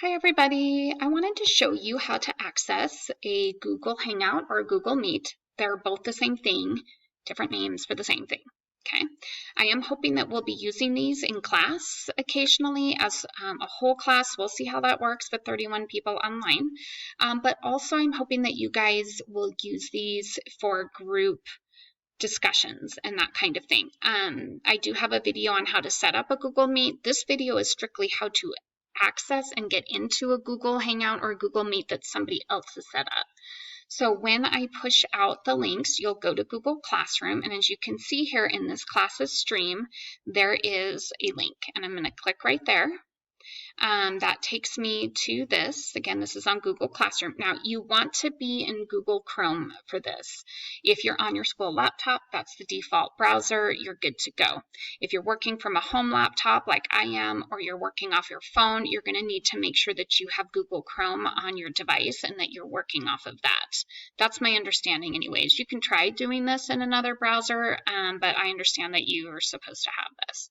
Hi everybody, I wanted to show you how to access a Google Hangout or Google Meet. They're both the same thing, different names for the same thing. Okay, I am hoping that we'll be using these in class occasionally as a whole class. We'll see how that works with 31 people online. But also I'm hoping that you guys will use these for group discussions and that kind of thing. I do have a video on how to set up a Google Meet. This video is strictly how to access and get into a Google Hangout or Google Meet that somebody else has set up. So when I push out the links, you'll go to Google Classroom, and as you can see here in this class's stream, there is a link, and I'm going to click right there. That takes me to this. Again, this is on Google Classroom. Now, you want to be in Google Chrome for this. If you're on your school laptop, that's the default browser. You're good to go. If you're working from a home laptop like I am, or you're working off your phone, you're going to need to make sure that you have Google Chrome on your device and that you're working off of that. That's my understanding anyways. You can try doing this in another browser, but I understand that you are supposed to have this.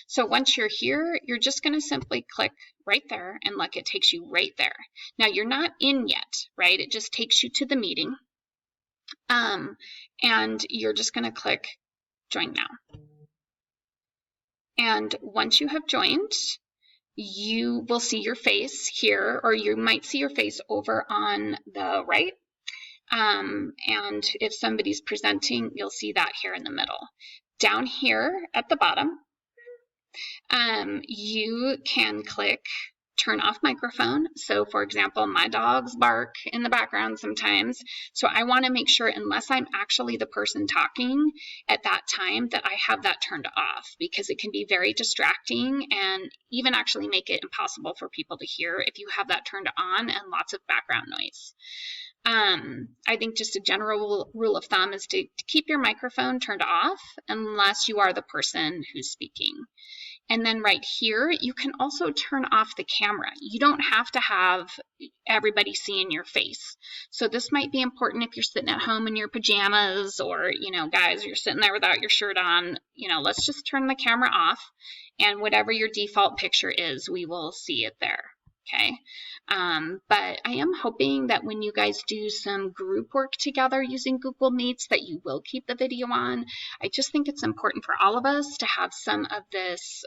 So once you're here, you're just going to simply click right there, and look, it takes you right there. Now you're not in yet, right? It just takes you to the meeting, and you're just going to click join now. And once you have joined, you will see your face here, or you might see your face over on the right. And if somebody's presenting, you'll see that here in the middle. Down here at the bottom, you can click turn off microphone. So for example, my dogs bark in the background sometimes. So I want to make sure, unless I'm actually the person talking at that time, that I have that turned off, because it can be very distracting and even actually make it impossible for people to hear if you have that turned on and lots of background noise. I think just a general rule of thumb is to keep your microphone turned off unless you are the person who's speaking. And then right here, you can also turn off the camera. You don't have to have everybody seeing your face. So this might be important if you're sitting at home in your pajamas, or, guys, you're sitting there without your shirt on. Let's just turn the camera off, and whatever your default picture is, we will see it there. Okay, but I am hoping that when you guys do some group work together using Google Meets, that you will keep the video on. I just think it's important for all of us to have some of this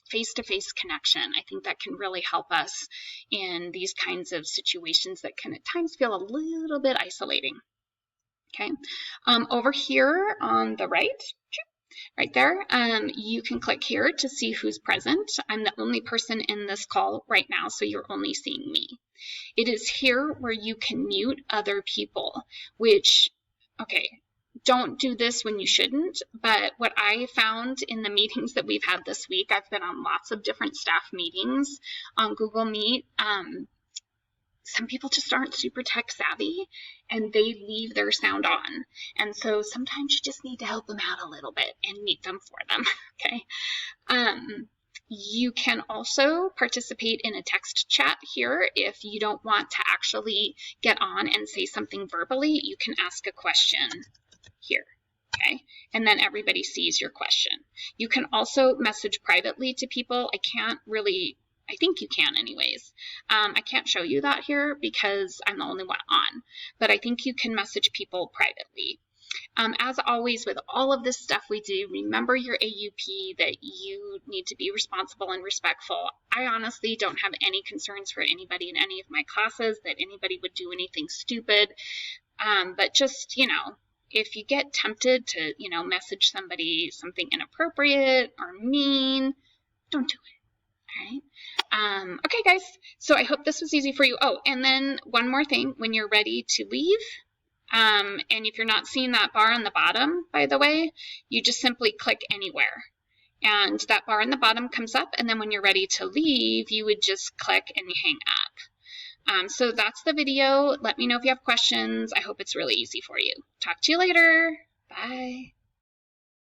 face-to-face connection. I think that can really help us in these kinds of situations that can at times feel a little bit isolating. Okay, over here on the right there, you can click here to see who's present. I'm the only person in this call right now, so you're only seeing me. It is here where you can mute other people, which, okay, don't do this when you shouldn't, but what I found in the meetings that we've had this week, I've been on lots of different staff meetings on Google Meet. Some people just aren't super tech savvy, and they leave their sound on. And so sometimes you just need to help them out a little bit and mute them for them, okay? You can also participate in a text chat here. If you don't want to actually get on and say something verbally, you can ask a question here, okay? And then everybody sees your question. You can also message privately to people. I think you can anyways. I can't show you that here because I'm the only one on, but I think you can message people privately. As always, with all of this stuff we do, remember your AUP, that you need to be responsible and respectful. I honestly don't have any concerns for anybody in any of my classes that anybody would do anything stupid, but just, if you get tempted to, message somebody something inappropriate or mean, don't do it. All right. Okay, guys, so I hope this was easy for you. Oh, and then one more thing, when you're ready to leave, and if you're not seeing that bar on the bottom, by the way, you just simply click anywhere. And that bar on the bottom comes up, and then when you're ready to leave, you would just click and hang up. So that's the video. Let me know if you have questions. I hope it's really easy for you. Talk to you later. Bye.